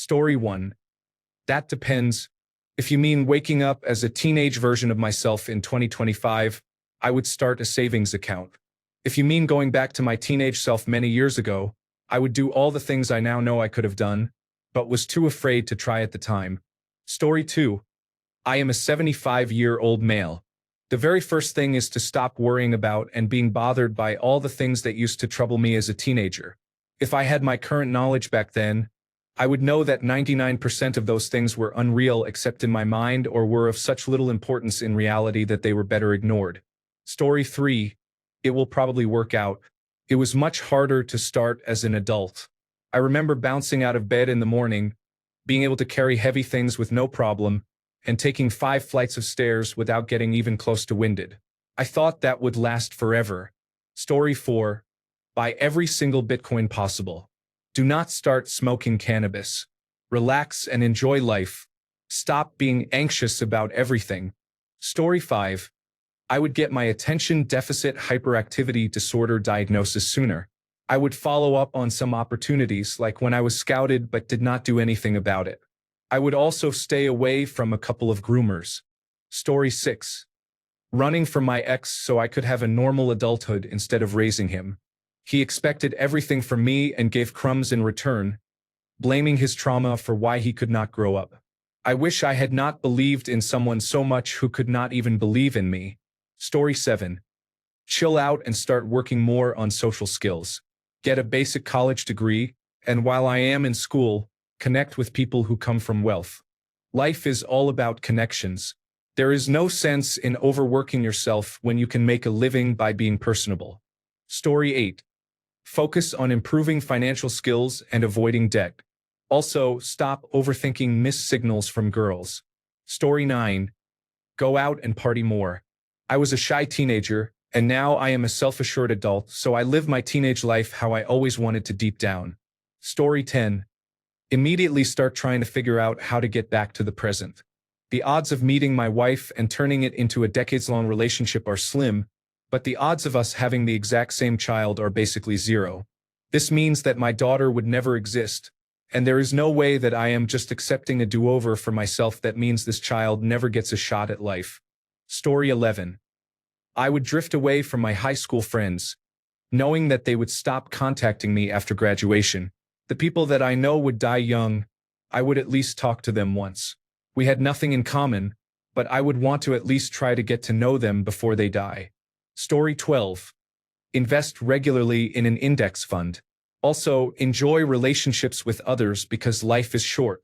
Story 1. That depends. If you mean waking up as a teenage version of myself in 2025, I would start a savings account. If you mean going back to my teenage self many years ago, I would do all the things I now know I could have done, but was too afraid to try at the time. Story 2. I am a 75-year-old male. The very first thing is to stop worrying about and being bothered by all the things that used to trouble me as a teenager. If I had my current knowledge back then, I would know that 99% of those things were unreal except in my mind or were of such little importance in reality that they were better ignored. Story 3. It will probably work out. It was much harder to start as an adult. I remember bouncing out of bed in the morning, being able to carry heavy things with no problem, and taking 5 flights of stairs without getting even close to winded. I thought that would last forever. Story 4. Buy every single Bitcoin possible. Do not start smoking cannabis. Relax and enjoy life. Stop being anxious about everything. Story 5. I would get my attention deficit hyperactivity disorder diagnosis sooner. I would follow up on some opportunities like when I was scouted but did not do anything about it. I would also stay away from a couple of groomers. Story 6. Running from my ex so I could have a normal adulthood instead of raising him. He expected everything from me and gave crumbs in return, blaming his trauma for why he could not grow up. I wish I had not believed in someone so much who could not even believe in me. Story 7. Chill out and start working more on social skills. Get a basic college degree, and while I am in school, connect with people who come from wealth. Life is all about connections. There is no sense in overworking yourself when you can make a living by being personable. Story 8. Focus on improving financial skills and avoiding debt. Also, stop overthinking missed signals from girls. Story 9. Go out and party more. I was a shy teenager, and now I am a self-assured adult, so I live my teenage life how I always wanted to deep down. Story 10. Immediately start trying to figure out how to get back to the present. The odds of meeting my wife and turning it into a decades-long relationship are slim, but the odds of us having the exact same child are basically zero. This means that my daughter would never exist, and there is no way that I am just accepting a do-over for myself that means this child never gets a shot at life. Story 11. I would drift away from my high school friends, knowing that they would stop contacting me after graduation. The people that I know would die young. I would at least talk to them once. We had nothing in common, but I would want to at least try to get to know them before they die. Story 12. Invest regularly in an index fund. Also, enjoy relationships with others because life is short.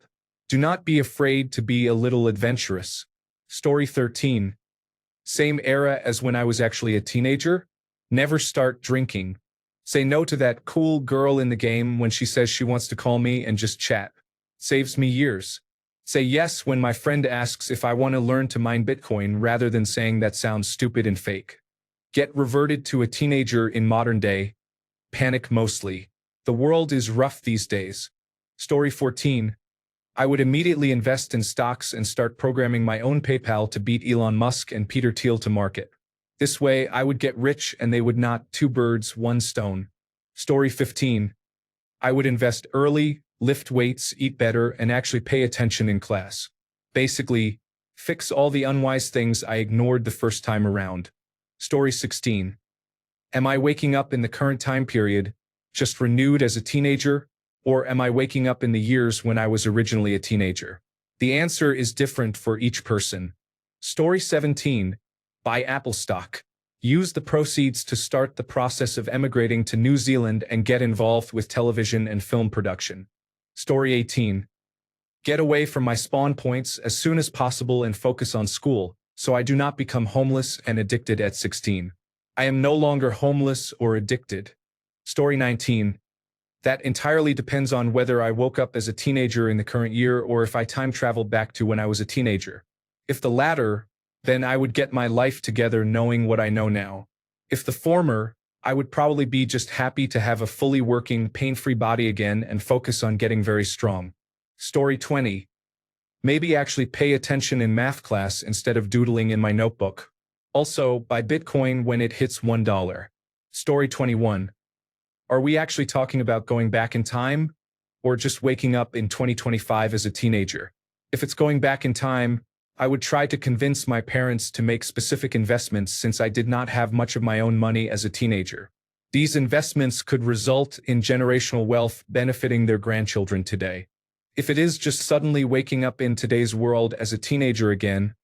Do not be afraid to be a little adventurous. Story 13. Same era as when I was actually a teenager. Never start drinking. Say no to that cool girl in the game when she says she wants to call me and just chat. Saves me years. Say yes when my friend asks if I want to learn to mine Bitcoin rather than saying that sounds stupid and fake. Get reverted to a teenager in modern day. Panic mostly. The world is rough these days. Story 14. I would immediately invest in stocks and start programming my own PayPal to beat Elon Musk and Peter Thiel to market. This way, I would get rich and they would not two birds, one stone. Story 15. I would invest early, lift weights, eat better, and actually pay attention in class. Basically, fix all the unwise things I ignored the first time around. Story 16. Am I waking up in the current time period, just renewed as a teenager, or am I waking up in the years when I was originally a teenager? The answer is different for each person. Story 17. Buy Apple stock. Use the proceeds to start the process of emigrating to New Zealand and get involved with television and film production. Story 18. Get away from my spawn points as soon as possible and focus on school, so I do not become homeless and addicted at 16. I am no longer homeless or addicted. Story 19. That entirely depends on whether I woke up as a teenager in the current year or if I time traveled back to when I was a teenager. If the latter, then I would get my life together knowing what I know now. If the former, I would probably be just happy to have a fully working, pain-free body again and focus on getting very strong. Story 20. Maybe actually pay attention in math class instead of doodling in my notebook. Also, buy Bitcoin when it hits $1. Story 21. Are we actually talking about going back in time? or just waking up in 2025 as a teenager. If it's going back in time, I would try to convince my parents to make specific investments since I did not have much of my own money as a teenager. These investments could result in generational wealth benefiting their grandchildren today. If it is just suddenly waking up in today's world as a teenager again,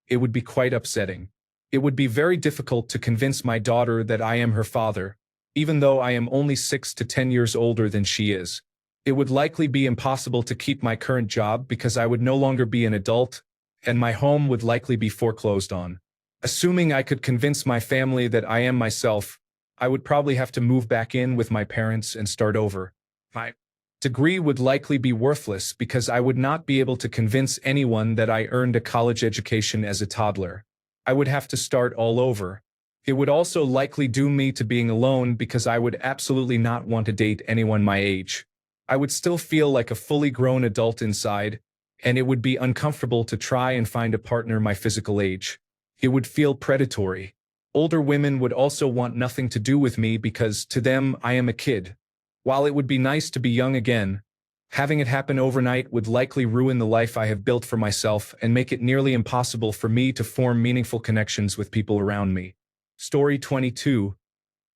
it would be quite upsetting. It would be very difficult to convince my daughter that I am her father, even though I am only 6 to 10 years older than she is. It would likely be impossible to keep my current job because I would no longer be an adult, and my home would likely be foreclosed on. Assuming I could convince my family that I am myself, I would probably have to move back in with my parents and start over. My degree would likely be worthless because I would not be able to convince anyone that I earned a college education as a toddler. I would have to start all over. It would also likely doom me to being alone because I would absolutely not want to date anyone my age. I would still feel like a fully grown adult inside, and it would be uncomfortable to try and find a partner my physical age. It would feel predatory. Older women would also want nothing to do with me because, to them, I am a kid. While it would be nice to be young again, having it happen overnight would likely ruin the life I have built for myself and make it nearly impossible for me to form meaningful connections with people around me. Story 22.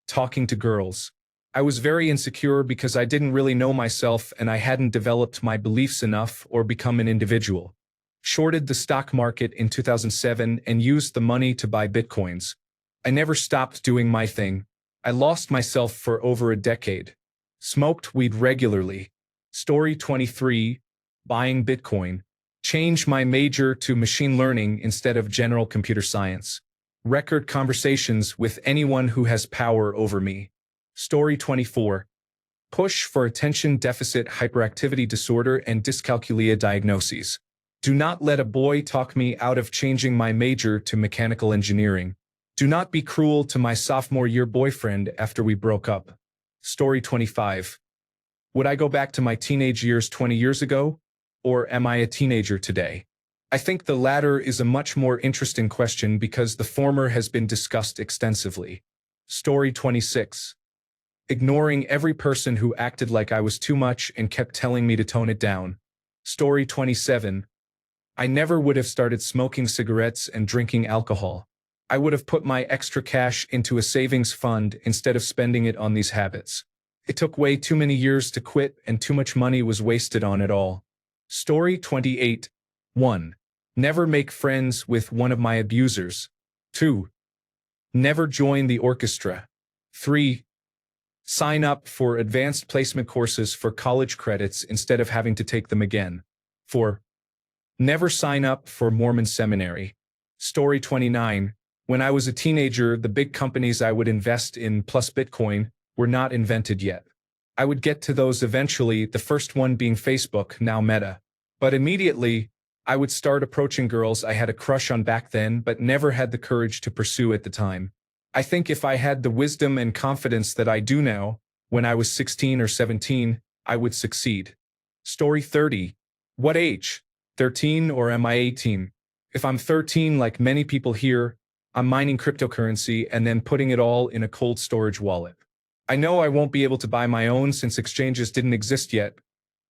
Talking to girls. I was very insecure because I didn't really know myself and I hadn't developed my beliefs enough or become an individual. Shorted the stock market in 2007 and used the money to buy bitcoins. I never stopped doing my thing. I lost myself for over a decade. Smoked weed regularly. Story 23. Buying Bitcoin. Changed my major to machine learning instead of general computer science. Record conversations with anyone who has power over me. Story 24. Push for attention deficit hyperactivity disorder and dyscalculia diagnoses. Do not let a boy talk me out of changing my major to mechanical engineering. Do not be cruel to my sophomore year boyfriend after we broke up. Story 25. Would I go back to my teenage years 20 years ago? Or am I a teenager today? I think the latter is a much more interesting question because the former has been discussed extensively. Story 26. Ignoring every person who acted like I was too much and kept telling me to tone it down. Story 27. I never would have started smoking cigarettes and drinking alcohol. I would have put my extra cash into a savings fund instead of spending it on these habits. It took way too many years to quit and too much money was wasted on it all. Story 28. 1. Never make friends with one of my abusers. 2. Never join the orchestra. 3. Sign up for advanced placement courses for college credits instead of having to take them again. 4. Never sign up for Mormon seminary. Story 29. When I was a teenager, the big companies I would invest in plus Bitcoin were not invented yet. I would get to those eventually, the first one being Facebook, now Meta. But immediately, I would start approaching girls I had a crush on back then but never had the courage to pursue at the time. I think if I had the wisdom and confidence that I do now, when I was 16 or 17, I would succeed. Story 30. What age? 13 or am I 18? If I'm 13, like many people here, I'm mining cryptocurrency and then putting it all in a cold storage wallet. I know I won't be able to buy my own since exchanges didn't exist yet.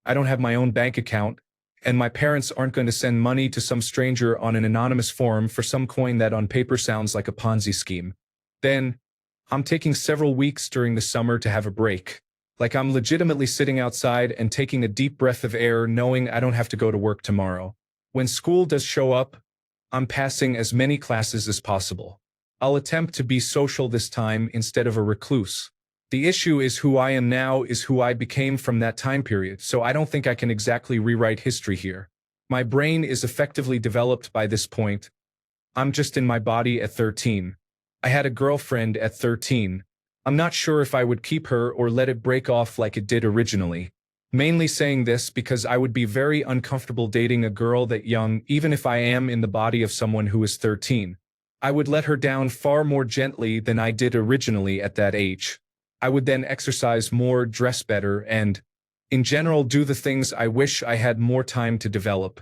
I don't have my own bank account, and my parents aren't going to send money to some stranger on an anonymous forum for some coin that on paper sounds like a Ponzi scheme. Then, I'm taking several weeks during the summer to have a break. Like I'm legitimately sitting outside and taking a deep breath of air knowing I don't have to go to work tomorrow. When school does show up, I'm passing as many classes as possible. I'll attempt to be social this time instead of a recluse. The issue is who I am now is who I became from that time period, so I don't think I can exactly rewrite history here. My brain is effectively developed by this point. I'm just in my body at 13. I had a girlfriend at 13. I'm not sure if I would keep her or let it break off like it did originally. Mainly saying this because I would be very uncomfortable dating a girl that young, even if I am in the body of someone who is 13. I would let her down far more gently than I did originally at that age. I would then exercise more, dress better, and, in general, do the things I wish I had more time to develop.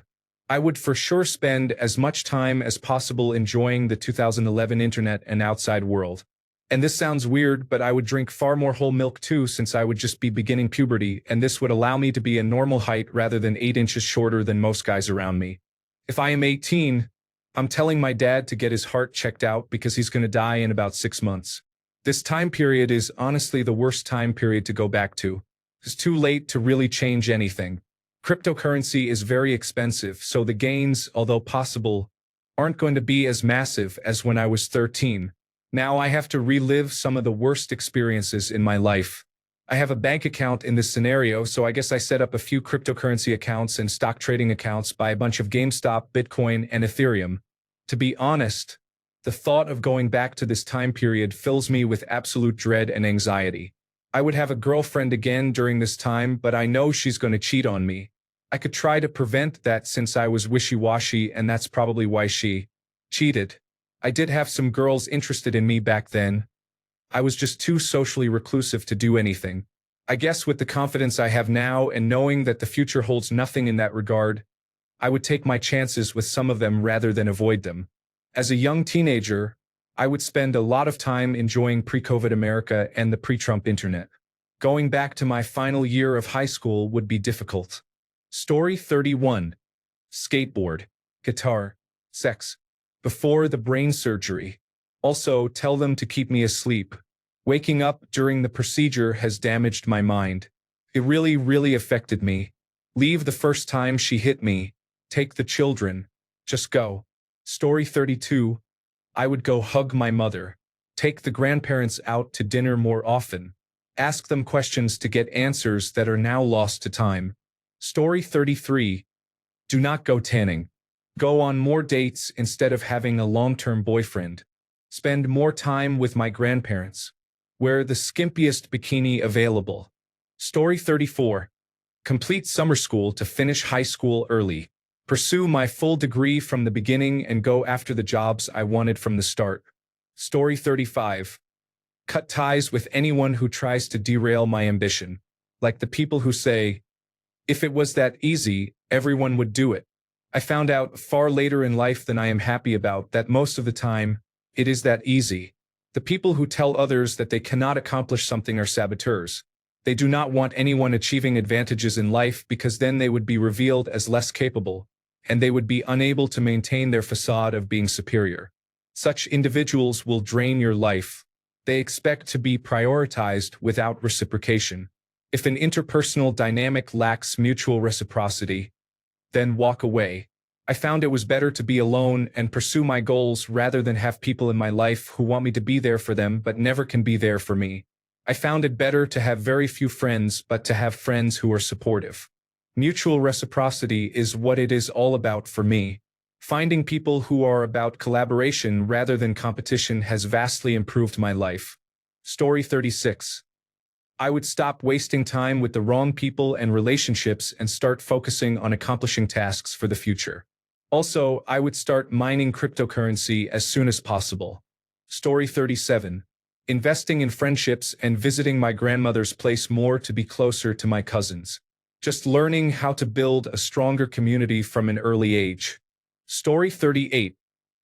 I would for sure spend as much time as possible enjoying the 2011 internet and outside world. And this sounds weird, but I would drink far more whole milk too, since I would just be beginning puberty, and this would allow me to be a normal height rather than 8 inches shorter than most guys around me. If I am 18, I'm telling my dad to get his heart checked out because he's going to die in about 6 months. This time period is honestly the worst time period to go back to. It's too late to really change anything. Cryptocurrency is very expensive, so the gains, although possible, aren't going to be as massive as when I was 13. Now I have to relive some of the worst experiences in my life. I have a bank account in this scenario, so I guess I set up a few cryptocurrency accounts and stock trading accounts, buy a bunch of GameStop, Bitcoin, and Ethereum. To be honest, the thought of going back to this time period fills me with absolute dread and anxiety. I would have a girlfriend again during this time, but I know she's going to cheat on me. I could try to prevent that since I was wishy-washy, and that's probably why she cheated. I did have some girls interested in me back then. I was just too socially reclusive to do anything. I guess with the confidence I have now and knowing that the future holds nothing in that regard, I would take my chances with some of them rather than avoid them. As a young teenager, I would spend a lot of time enjoying pre-COVID America and the pre-Trump internet. Going back to my final year of high school would be difficult. Story 31. Skateboard, guitar, sex. Before the brain surgery. Also, tell them to keep me asleep. Waking up during the procedure has damaged my mind. It really affected me. Leave the first time she hit me. Take the children. Just go. Story 32. I would go hug my mother. Take the grandparents out to dinner more often. Ask them questions to get answers that are now lost to time. Story 33. Do not go tanning. Go on more dates instead of having a long-term boyfriend. Spend more time with my grandparents. Wear the skimpiest bikini available. Story 34. Complete summer school to finish high school early. Pursue my full degree from the beginning and go after the jobs I wanted from the start. Story 35. Cut ties with anyone who tries to derail my ambition. Like the people who say, if it was that easy, everyone would do it. I found out far later in life than I am happy about that most of the time, it is that easy. The people who tell others that they cannot accomplish something are saboteurs. They do not want anyone achieving advantages in life because then they would be revealed as less capable, and they would be unable to maintain their facade of being superior. Such individuals will drain your life. They expect to be prioritized without reciprocation. If an interpersonal dynamic lacks mutual reciprocity, then walk away. I found it was better to be alone and pursue my goals rather than have people in my life who want me to be there for them but never can be there for me. I found it better to have very few friends but to have friends who are supportive. Mutual reciprocity is what it is all about for me. Finding people who are about collaboration rather than competition has vastly improved my life. Story 36. I would stop wasting time with the wrong people and relationships and start focusing on accomplishing tasks for the future. Also, I would start mining cryptocurrency as soon as possible. Story 37. Investing in friendships and visiting my grandmother's place more to be closer to my cousins. Just learning how to build a stronger community from an early age. Story 38.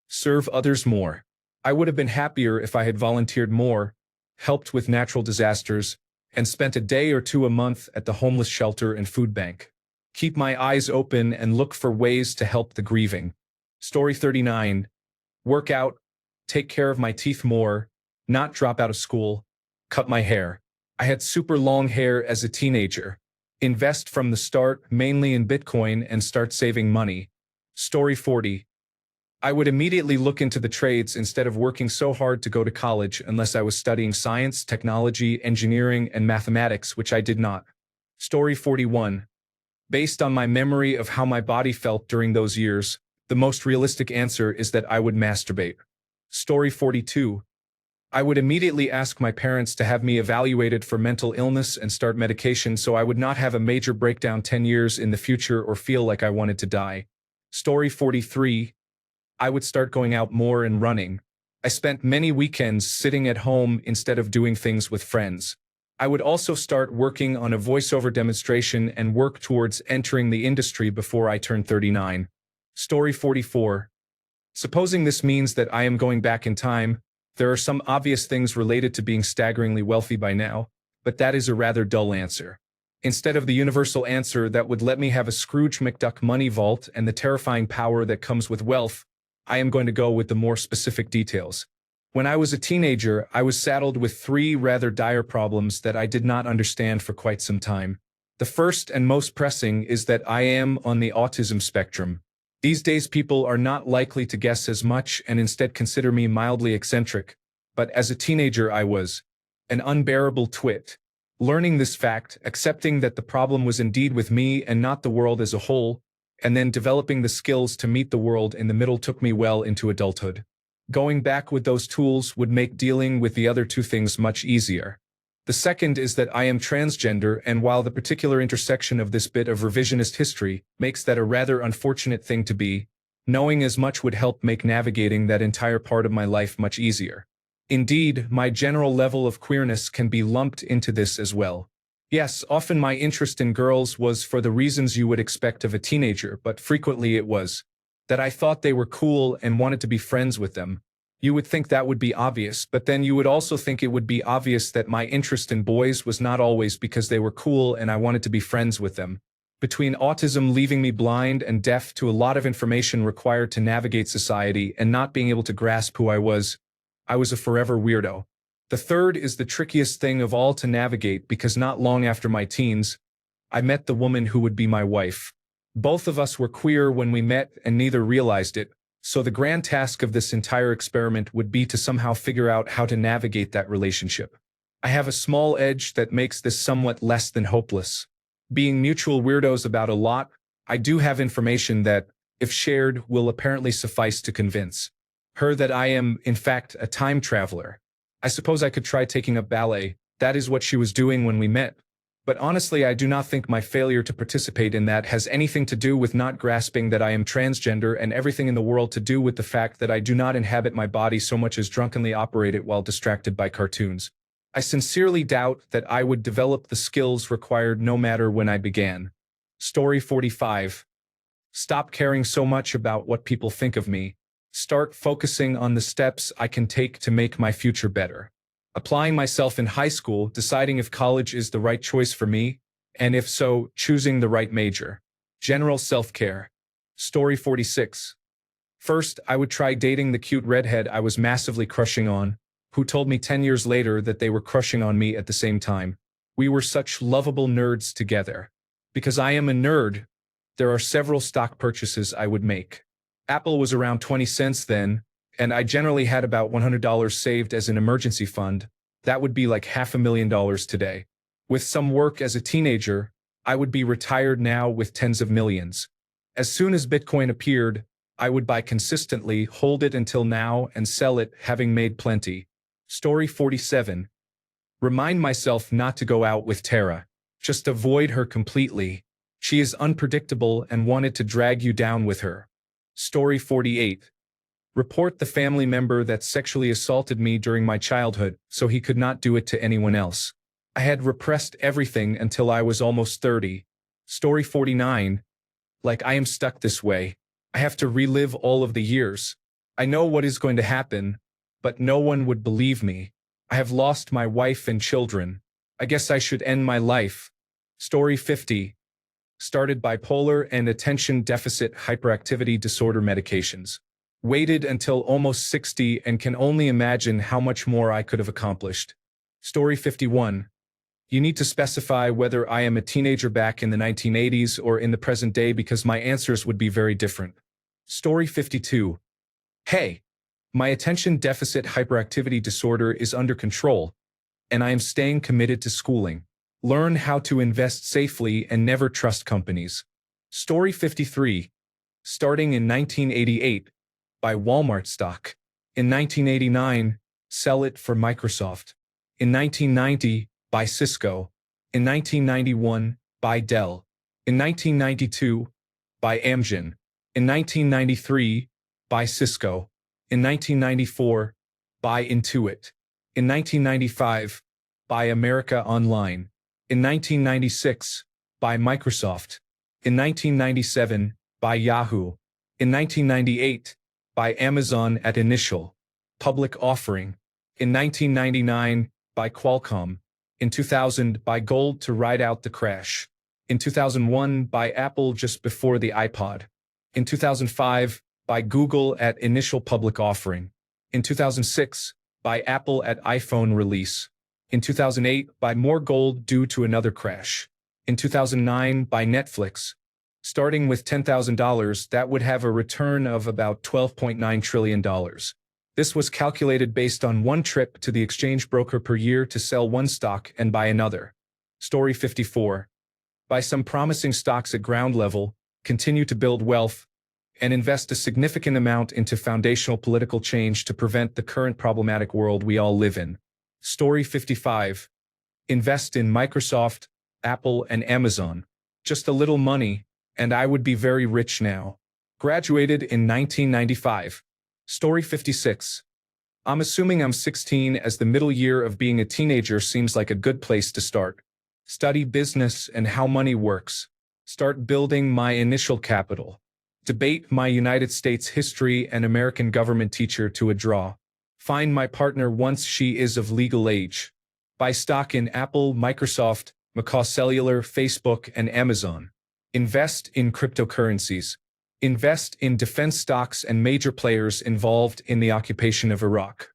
Serve others more. I would have been happier if I had volunteered more, helped with natural disasters, and spent a day or two a month at the homeless shelter and food bank. Keep my eyes open and look for ways to help the grieving. Story 39. Work out, take care of my teeth more, not drop out of school, cut my hair. I had super long hair as a teenager. Invest from the start, mainly in Bitcoin, and start saving money. Story 40. I would immediately look into the trades instead of working so hard to go to college unless I was studying science, technology, engineering, and mathematics, which I did not. Story 41. Based on my memory of how my body felt during those years, the most realistic answer is that I would masturbate. Story 42. I would immediately ask my parents to have me evaluated for mental illness and start medication so I would not have a major breakdown 10 years in the future or feel like I wanted to die. Story 43. I would start going out more and running. I spent many weekends sitting at home instead of doing things with friends. I would also start working on a voiceover demonstration and work towards entering the industry before I turn 39. Story 44. Supposing this means that I am going back in time, There are some obvious things related to being staggeringly wealthy by now, but that is a rather dull answer. Instead of the universal answer that would let me have a Scrooge McDuck money vault and the terrifying power that comes with wealth, I am going to go with the more specific details. When I was a teenager, I was saddled with three rather dire problems that I did not understand for quite some time. The first and most pressing is that I am on the autism spectrum. These days people are not likely to guess as much and instead consider me mildly eccentric, but as a teenager I was an unbearable twit. Learning this fact, accepting that the problem was indeed with me and not the world as a whole, and then developing the skills to meet the world in the middle took me well into adulthood. Going back with those tools would make dealing with the other two things much easier. The second is that I am transgender, and while the particular intersection of this bit of revisionist history makes that a rather unfortunate thing to be, knowing as much would help make navigating that entire part of my life much easier. Indeed, my general level of queerness can be lumped into this as well. Yes, often my interest in girls was for the reasons you would expect of a teenager, but frequently it was that I thought they were cool and wanted to be friends with them. You would think that would be obvious, but then you would also think it would be obvious that my interest in boys was not always because they were cool and I wanted to be friends with them. Between autism leaving me blind and deaf to a lot of information required to navigate society and not being able to grasp who I was a forever weirdo. The third is the trickiest thing of all to navigate because not long after my teens, I met the woman who would be my wife. Both of us were queer when we met and neither realized it, so the grand task of this entire experiment would be to somehow figure out how to navigate that relationship. I have a small edge that makes this somewhat less than hopeless. Being mutual weirdos about a lot, I do have information that, if shared, will apparently suffice to convince her that I am, in fact, a time traveler. I suppose I could try taking up ballet. That is what she was doing when we met. But honestly, I do not think my failure to participate in that has anything to do with not grasping that I am transgender and everything in the world to do with the fact that I do not inhabit my body so much as drunkenly operate it while distracted by cartoons. I sincerely doubt that I would develop the skills required no matter when I began. Story 45. Stop caring so much about what people think of me. Start focusing on the steps I can take to make my future better. Applying myself in high school, deciding if college is the right choice for me, and if so, choosing the right major. General self-care. Story 46. First, I would try dating the cute redhead I was massively crushing on, who told me 10 years later that they were crushing on me at the same time. We were such lovable nerds together. Because I am a nerd, there are several stock purchases I would make. Apple was around 20 cents then, and I generally had about $100 saved as an emergency fund. That would be like $500,000 today. With some work as a teenager, I would be retired now with tens of millions. As soon as Bitcoin appeared, I would buy consistently, hold it until now, and sell it, having made plenty. Story 47. Remind myself not to go out with Tara. Just avoid her completely. She is unpredictable and wanted to drag you down with her. Story 48. Report the family member that sexually assaulted me during my childhood, so he could not do it to anyone else. I had repressed everything until I was almost 30. Story 49. Like I am stuck this way. I have to relive all of the years. I know what is going to happen, but no one would believe me. I have lost my wife and children. I guess I should end my life. Story 50. Started bipolar and attention deficit hyperactivity disorder medications. Waited until almost 60 and can only imagine how much more I could have accomplished. Story 51. You need to specify whether I am a teenager back in the 1980s or in the present day because my answers would be very different. Story 52. Hey, my attention deficit hyperactivity disorder is under control, and I am staying committed to schooling. Learn how to invest safely and never trust companies. Story 53. Starting in 1988. Buy Walmart stock. In 1989, sell it for Microsoft. In 1990, buy Cisco. In 1991, buy Dell. In 1992, buy Amgen. In 1993, buy Cisco. In 1994, buy Intuit. In 1995, buy America Online. In 1996, buy Microsoft. In 1997, buy Yahoo. In 1998, buy Amazon at initial public offering. In 1999, buy Qualcomm. In 2000, buy gold to ride out the crash. In 2001, buy Apple just before the iPod. In 2005, buy Google at initial public offering. In 2006, buy Apple at iPhone release. In 2008, buy more gold due to another crash. In 2009, buy Netflix. Starting with $10,000, that would have a return of about $12.9 trillion. This was calculated based on one trip to the exchange broker per year to sell one stock and buy another. Story 54. Buy some promising stocks at ground level, continue to build wealth, and invest a significant amount into foundational political change to prevent the current problematic world we all live in. Story 55. Invest in Microsoft, Apple, and Amazon. Just a little money, and I would be very rich now. Graduated in 1995. Story 56. I'm assuming I'm 16 as the middle year of being a teenager seems like a good place to start. Study business and how money works. Start building my initial capital. Debate my United States history and American government teacher to a draw. Find my partner once she is of legal age. Buy stock in Apple, Microsoft, Macau Cellular, Facebook, and Amazon. Invest in cryptocurrencies. Invest in defense stocks and major players involved in the occupation of Iraq.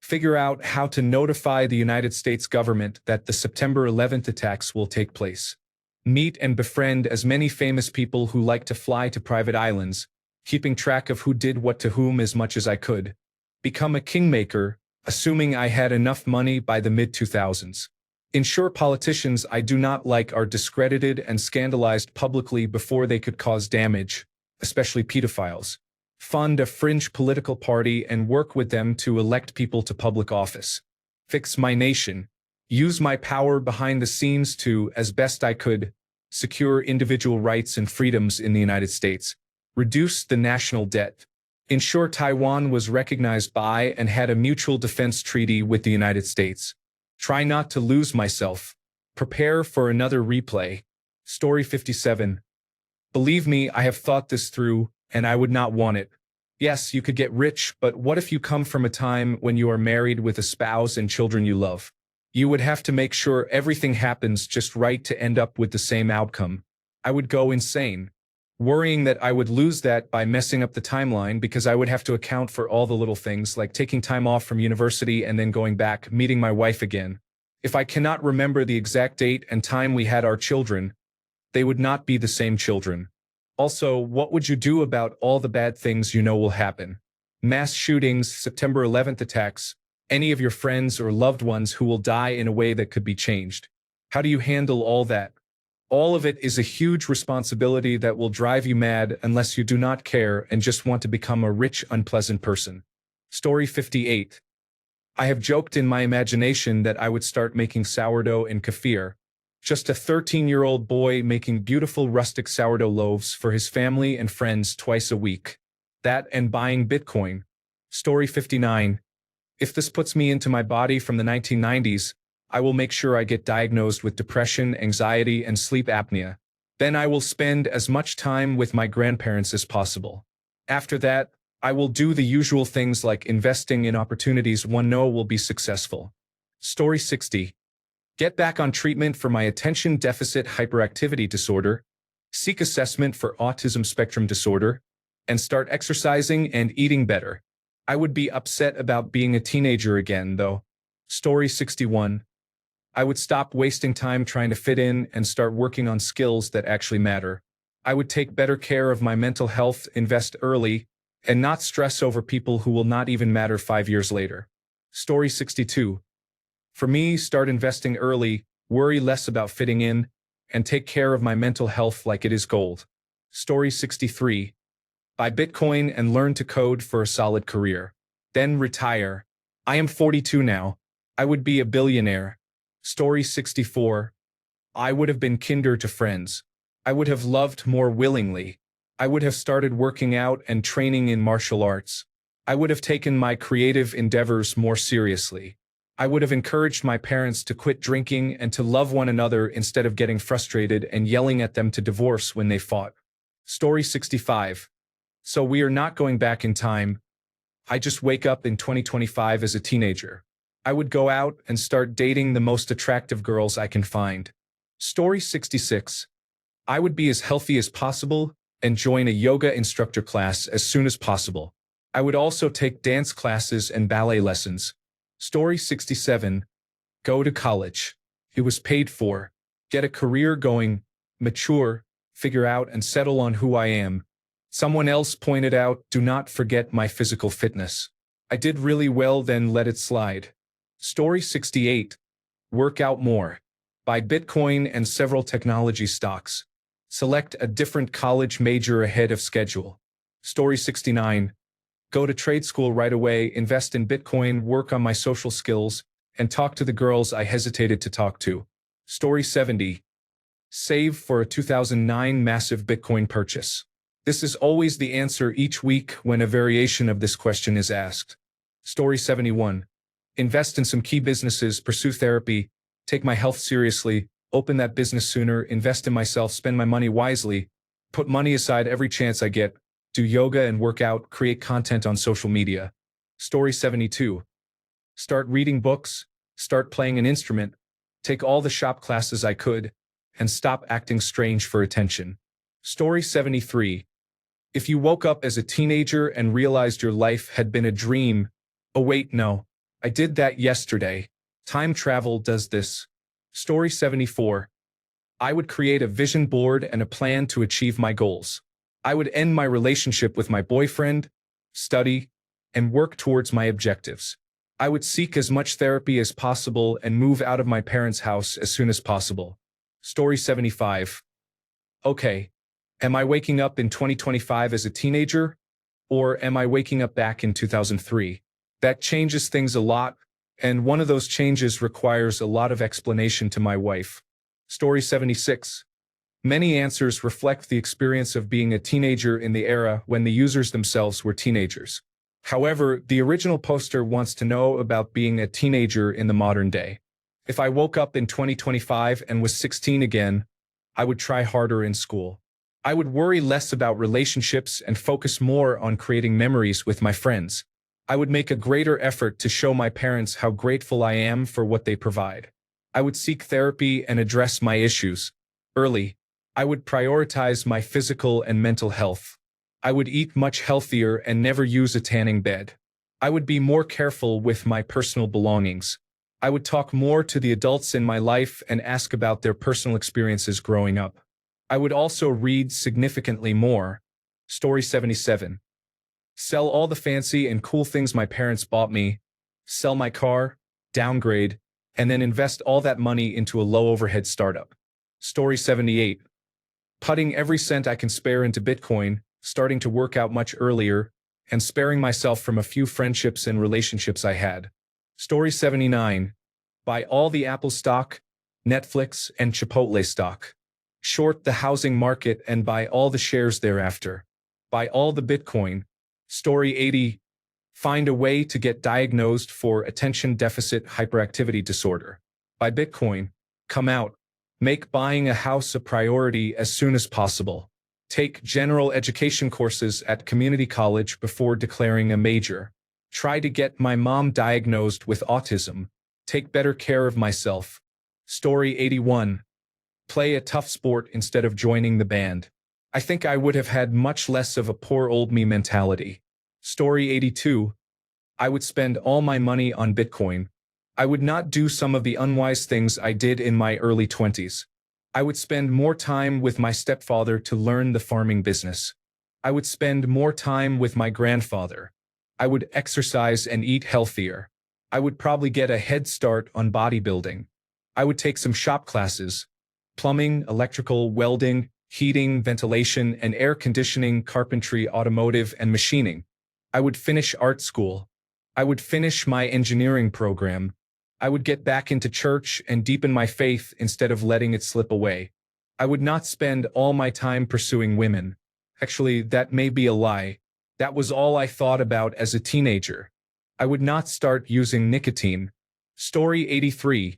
Figure out how to notify the United States government that the September 11th attacks will take place. Meet and befriend as many famous people who like to fly to private islands, keeping track of who did what to whom as much as I could. Become a kingmaker, assuming I had enough money by the mid-2000s. Ensure politicians I do not like are discredited and scandalized publicly before they could cause damage, especially pedophiles. Fund a fringe political party and work with them to elect people to public office. Fix my nation. Use my power behind the scenes to, as best I could, secure individual rights and freedoms in the United States. Reduce the national debt. Ensure Taiwan was recognized by and had a mutual defense treaty with the United States. Try not to lose myself. Prepare for another replay. Story 57. Believe me, I have thought this through, and I would not want it. Yes, you could get rich, but what if you come from a time when you are married with a spouse and children you love? You would have to make sure everything happens just right to end up with the same outcome. I would go insane, worrying that I would lose that by messing up the timeline because I would have to account for all the little things like taking time off from university and then going back, meeting my wife again. If I cannot remember the exact date and time we had our children, they would not be the same children. Also, what would you do about all the bad things you know will happen? Mass shootings, September 11th attacks, any of your friends or loved ones who will die in a way that could be changed. How do you handle all that? All of it is a huge responsibility that will drive you mad unless you do not care and just want to become a rich, unpleasant person. Story 58. I have joked in my imagination that I would start making sourdough and kefir. Just a 13-year-old boy making beautiful rustic sourdough loaves for his family and friends twice a week. That and buying Bitcoin. Story 59. If this puts me into my body from the 1990s, I will make sure I get diagnosed with depression, anxiety, and sleep apnea. Then I will spend as much time with my grandparents as possible. After that, I will do the usual things like investing in opportunities one knows will be successful. Story 60. Get back on treatment for my attention deficit hyperactivity disorder, seek assessment for autism spectrum disorder, and start exercising and eating better. I would be upset about being a teenager again, though. Story 61. I would stop wasting time trying to fit in and start working on skills that actually matter. I would take better care of my mental health, invest early, and not stress over people who will not even matter 5 years later. Story 62. For me, start investing early, worry less about fitting in, and take care of my mental health like it is gold. Story 63. Buy Bitcoin and learn to code for a solid career. Then retire. I am 42 now. I would be a billionaire. Story 64. I would have been kinder to friends. I would have loved more willingly. I would have started working out and training in martial arts. I would have taken my creative endeavors more seriously. I would have encouraged my parents to quit drinking and to love one another instead of getting frustrated and yelling at them to divorce when they fought. Story 65. So we are not going back in time. I just wake up in 2025 as a teenager. I would go out and start dating the most attractive girls I can find. Story 66. I would be as healthy as possible and join a yoga instructor class as soon as possible. I would also take dance classes and ballet lessons. Story 67. Go to college. It was paid for. Get a career going, mature, figure out and settle on who I am. Someone else pointed out, do not forget my physical fitness. I did really well, then let it slide. Story 68. Work out more. Buy Bitcoin and several technology stocks. Select a different college major ahead of schedule. Story 69. Go to trade school right away, invest in Bitcoin, work on my social skills, and talk to the girls I hesitated to talk to. Story 70. Save for a 2009 massive Bitcoin purchase. This is always the answer each week when a variation of this question is asked. Story 71. Invest in some key businesses, pursue therapy, take my health seriously, open that business sooner, invest in myself, spend my money wisely, put money aside every chance I get, do yoga and work out, create content on social media. Story 72. Start reading books, start playing an instrument, take all the shop classes I could, and stop acting strange for attention. Story 73. If you woke up as a teenager and realized your life had been a dream, oh wait, no, I did that yesterday. Time travel does this. Story 74. I would create a vision board and a plan to achieve my goals. I would end my relationship with my boyfriend, study, and work towards my objectives. I would seek as much therapy as possible and move out of my parents' house as soon as possible. Story 75. Okay, am I waking up in 2025 as a teenager? Or am I waking up back in 2003? That changes things a lot, and one of those changes requires a lot of explanation to my wife. Story 76. Many answers reflect the experience of being a teenager in the era when the users themselves were teenagers. However, the original poster wants to know about being a teenager in the modern day. If I woke up in 2025 and was 16 again, I would try harder in school. I would worry less about relationships and focus more on creating memories with my friends. I would make a greater effort to show my parents how grateful I am for what they provide. I would seek therapy and address my issues early. I would prioritize my physical and mental health. I would eat much healthier and never use a tanning bed. I would be more careful with my personal belongings. I would talk more to the adults in my life and ask about their personal experiences growing up. I would also read significantly more. Story 77. Sell all the fancy and cool things my parents bought me, sell my car, downgrade, and then invest all that money into a low-overhead startup. Story 78. Putting every cent I can spare into Bitcoin, starting to work out much earlier, and sparing myself from a few friendships and relationships I had. Story 79. Buy all the Apple stock, Netflix, and Chipotle stock. Short the housing market and buy all the shares thereafter. Buy all the Bitcoin. Story 80. Find a way to get diagnosed for attention deficit hyperactivity disorder. Buy Bitcoin. Come out. Make buying a house a priority as soon as possible. Take general education courses at community college before declaring a major. Try to get my mom diagnosed with autism. Take better care of myself. Story 81. Play a tough sport instead of joining the band. I think I would have had much less of a poor old me mentality. Story 82. I would spend all my money on Bitcoin. I would not do some of the unwise things I did in my early 20s. I would spend more time with my stepfather to learn the farming business. I would spend more time with my grandfather. I would exercise and eat healthier. I would probably get a head start on bodybuilding. I would take some shop classes: plumbing, electrical, welding, heating, ventilation, and air conditioning, carpentry, automotive, and machining. I would finish art school. I would finish my engineering program. I would get back into church and deepen my faith instead of letting it slip away. I would not spend all my time pursuing women. Actually, that may be a lie. That was all I thought about as a teenager. I would not start using nicotine. Story 83.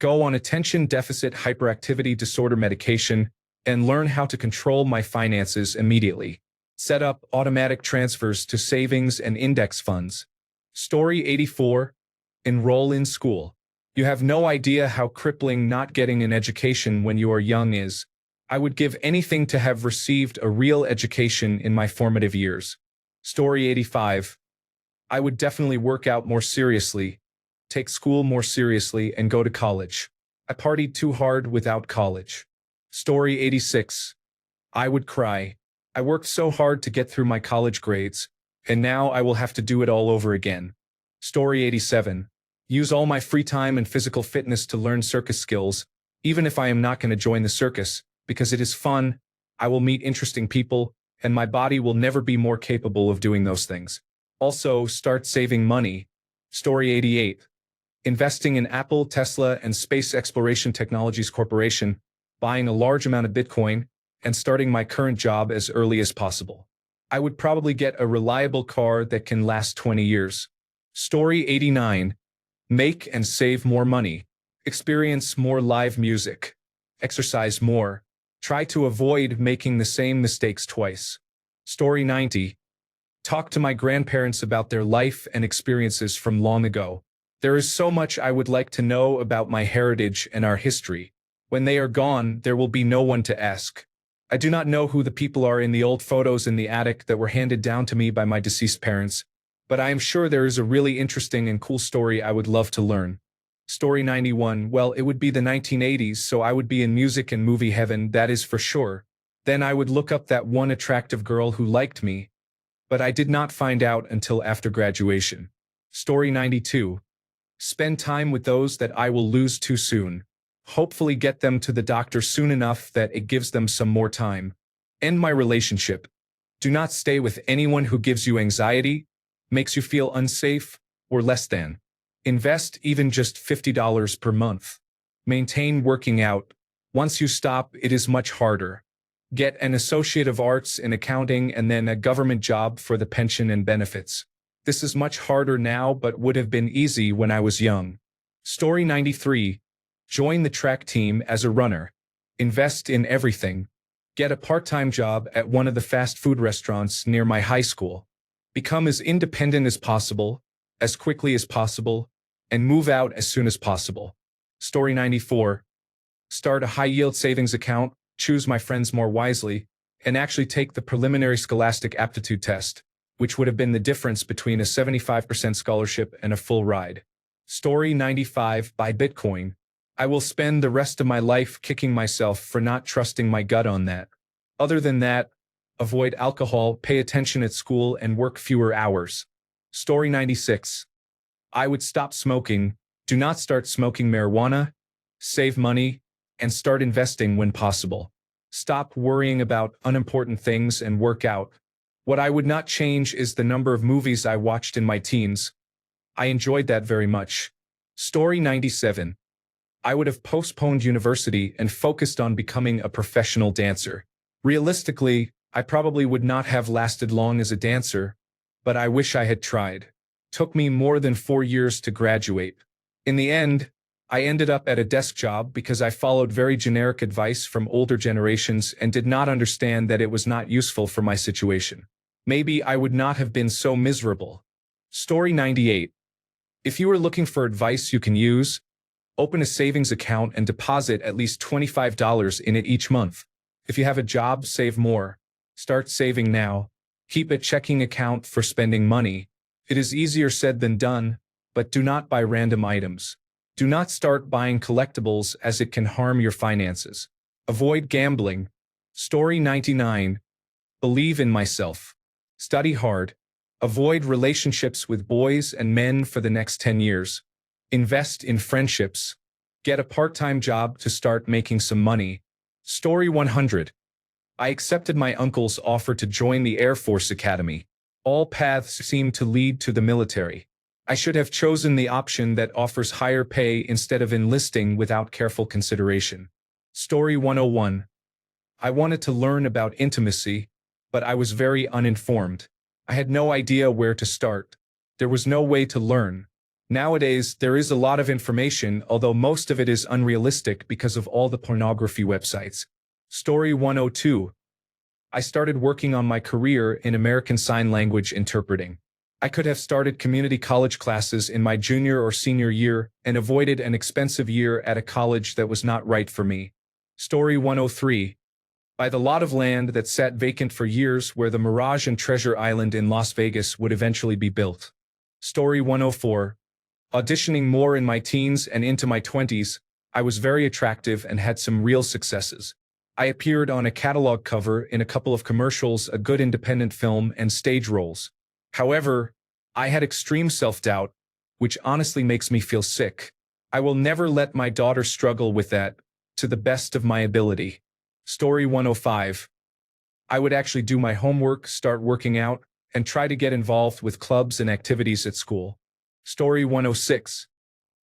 Go on attention deficit hyperactivity disorder medication and learn how to control my finances immediately. Set up automatic transfers to savings and index funds. Story 84. Enroll in school. You have no idea how crippling not getting an education when you are young is. I would give anything to have received a real education in my formative years. Story 85. I would definitely work out more seriously, take school more seriously, and go to college. I partied too hard without college. Story 86. I would cry. I worked so hard to get through my college grades, and now I will have to do it all over again. Story 87. Use all my free time and physical fitness to learn circus skills, even if I am not going to join the circus, because it is fun, I will meet interesting people, and my body will never be more capable of doing those things. Also, start saving money. Story 88. Investing in Apple, Tesla, and Space Exploration Technologies Corporation, buying a large amount of Bitcoin, and starting my current job as early as possible. I would probably get a reliable car that can last 20 years. Story 89. Make and save more money. Experience more live music. Exercise more. Try to avoid making the same mistakes twice. Story 90. Talk to my grandparents about their life and experiences from long ago. There is so much I would like to know about my heritage and our history. When they are gone, there will be no one to ask. I do not know who the people are in the old photos in the attic that were handed down to me by my deceased parents, but I am sure there is a really interesting and cool story I would love to learn. Story 91. Well, it would be the 1980s, so I would be in music and movie heaven, that is for sure. Then I would look up that one attractive girl who liked me, but I did not find out until after graduation. Story 92. Spend time with those that I will lose too soon. Hopefully get them to the doctor soon enough that it gives them some more time. End my relationship. Do not stay with anyone who gives you anxiety, makes you feel unsafe, or less than. Invest even just $50 per month. Maintain working out. Once you stop, it is much harder. Get an Associate of Arts in accounting and then a government job for the pension and benefits. This is much harder now but would have been easy when I was young. Story 93. Join the track team as a runner. Invest in everything. Get a part-time job at one of the fast food restaurants near my high school. Become as independent as possible, as quickly as possible, and move out as soon as possible. Story 94. Start a high-yield savings account, choose my friends more wisely, and actually take the preliminary scholastic aptitude test, which would have been the difference between a 75% scholarship and a full ride. Story 95. Buy Bitcoin. I will spend the rest of my life kicking myself for not trusting my gut on that. Other than that, avoid alcohol, pay attention at school, and work fewer hours. Story 96. I would stop smoking, do not start smoking marijuana, save money, and start investing when possible. Stop worrying about unimportant things and work out. What I would not change is the number of movies I watched in my teens. I enjoyed that very much. Story 97. I would have postponed university and focused on becoming a professional dancer. Realistically, I probably would not have lasted long as a dancer, but I wish I had tried. Took me more than 4 years to graduate. In the end, I ended up at a desk job because I followed very generic advice from older generations and did not understand that it was not useful for my situation. Maybe I would not have been so miserable. Story 98. If you are looking for advice you can use, open a savings account and deposit at least $25 in it each month. If you have a job, save more. Start saving now. Keep a checking account for spending money. It is easier said than done, but do not buy random items. Do not start buying collectibles as it can harm your finances. Avoid gambling. Story 99. Believe in myself. Study hard. Avoid relationships with boys and men for the next 10 years. Invest in friendships. Get a part-time job to start making some money. Story 100. I accepted my uncle's offer to join the Air Force Academy. All paths seem to lead to the military. I should have chosen the option that offers higher pay instead of enlisting without careful consideration. Story 101. I wanted to learn about intimacy, but I was very uninformed. I had no idea where to start. There was no way to learn. Nowadays, there is a lot of information, although most of it is unrealistic because of all the pornography websites. Story 102. I started working on my career in American Sign Language interpreting. I could have started community college classes in my junior or senior year and avoided an expensive year at a college that was not right for me. Story 103. Buy the lot of land that sat vacant for years where the Mirage and Treasure Island in Las Vegas would eventually be built. Story 104. Auditioning more in my teens and into my 20s, I was very attractive and had some real successes. I appeared on a catalog cover in a couple of commercials, a good independent film, and stage roles. However, I had extreme self-doubt, which honestly makes me feel sick. I will never let my daughter struggle with that, to the best of my ability. Story 105. I would actually do my homework, start working out, and try to get involved with clubs and activities at school. Story 106.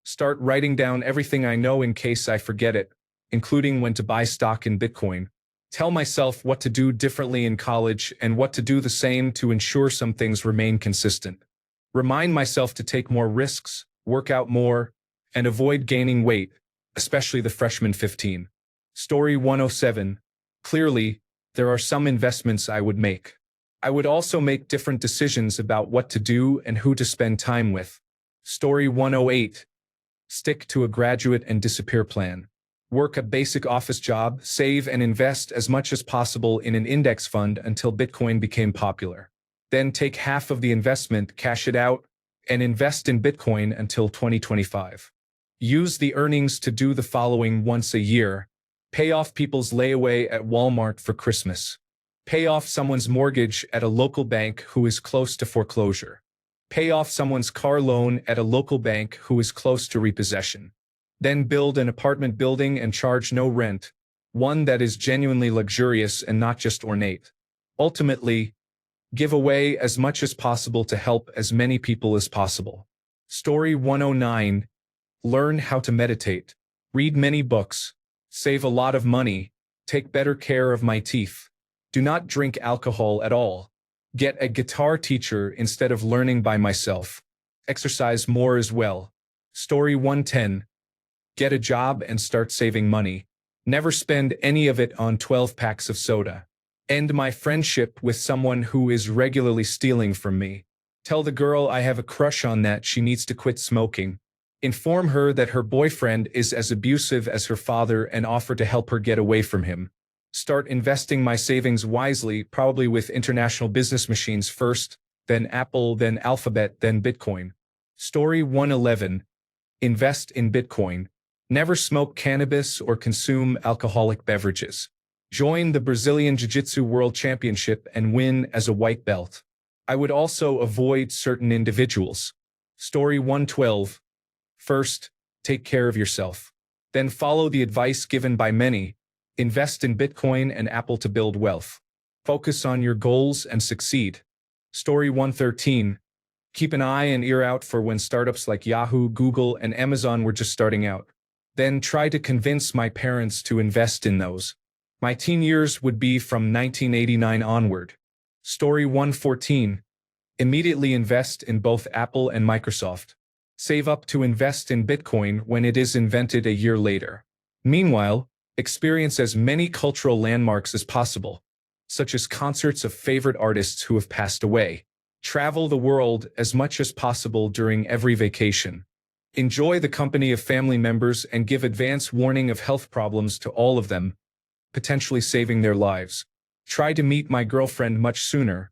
Start writing down everything I know in case I forget it, including when to buy stock in Bitcoin. Tell myself what to do differently in college and what to do the same to ensure some things remain consistent. Remind myself to take more risks, work out more, and avoid gaining weight, especially the freshman 15. Story 107. Clearly, there are some investments I would make. I would also make different decisions about what to do and who to spend time with. Story 108. Stick to a graduate and disappear plan. Work a basic office job, save and invest as much as possible in an index fund until Bitcoin became popular. Then take half of the investment, cash it out, and invest in Bitcoin until 2025. Use the earnings to do the following once a year. Pay off people's layaway at Walmart for Christmas. Pay off someone's mortgage at a local bank who is close to foreclosure. Pay off someone's car loan at a local bank who is close to repossession. Then build an apartment building and charge no rent, one that is genuinely luxurious and not just ornate. Ultimately, give away as much as possible to help as many people as possible. Story 109. Learn how to meditate. Read many books. Save a lot of money. Take better care of my teeth. Do not drink alcohol at all. Get a guitar teacher instead of learning by myself. Exercise more as well. Story 110. Get a job and start saving money. Never spend any of it on 12 packs of soda. End my friendship with someone who is regularly stealing from me. Tell the girl I have a crush on that she needs to quit smoking. Inform her that her boyfriend is as abusive as her father and offer to help her get away from him. Start investing my savings wisely, probably with international business machines first, then Apple, then Alphabet, then Bitcoin. Story 111. Invest in Bitcoin. Never smoke cannabis or consume alcoholic beverages. Join the Brazilian Jiu-Jitsu World Championship and win as a white belt. I would also avoid certain individuals. Story 112. First, take care of yourself. Then follow the advice given by many. Invest in Bitcoin and Apple to build wealth. Focus on your goals and succeed. Story 113. Keep an eye and ear out for when startups like Yahoo, Google, and Amazon were just starting out. Then try to convince my parents to invest in those. My teen years would be from 1989 onward. Story 114. Immediately invest in both Apple and Microsoft. Save up to invest in Bitcoin when it is invented a year later. Meanwhile, experience as many cultural landmarks as possible, such as concerts of favorite artists who have passed away. Travel the world as much as possible during every vacation. Enjoy the company of family members and give advance warning of health problems to all of them, potentially saving their lives. Try to meet my girlfriend much sooner,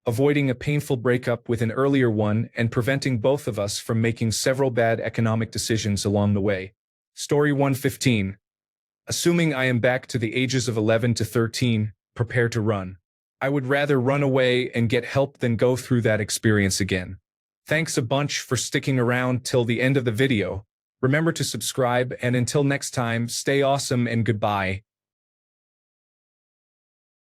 avoiding a painful breakup with an earlier one and preventing both of us from making several bad economic decisions along the way. Story 115. Assuming I am back to the ages of 11 to 13, prepare to run. I would rather run away and get help than go through that experience again. Thanks a bunch for sticking around till the end of the video. Remember to subscribe, and until next time, stay awesome and goodbye.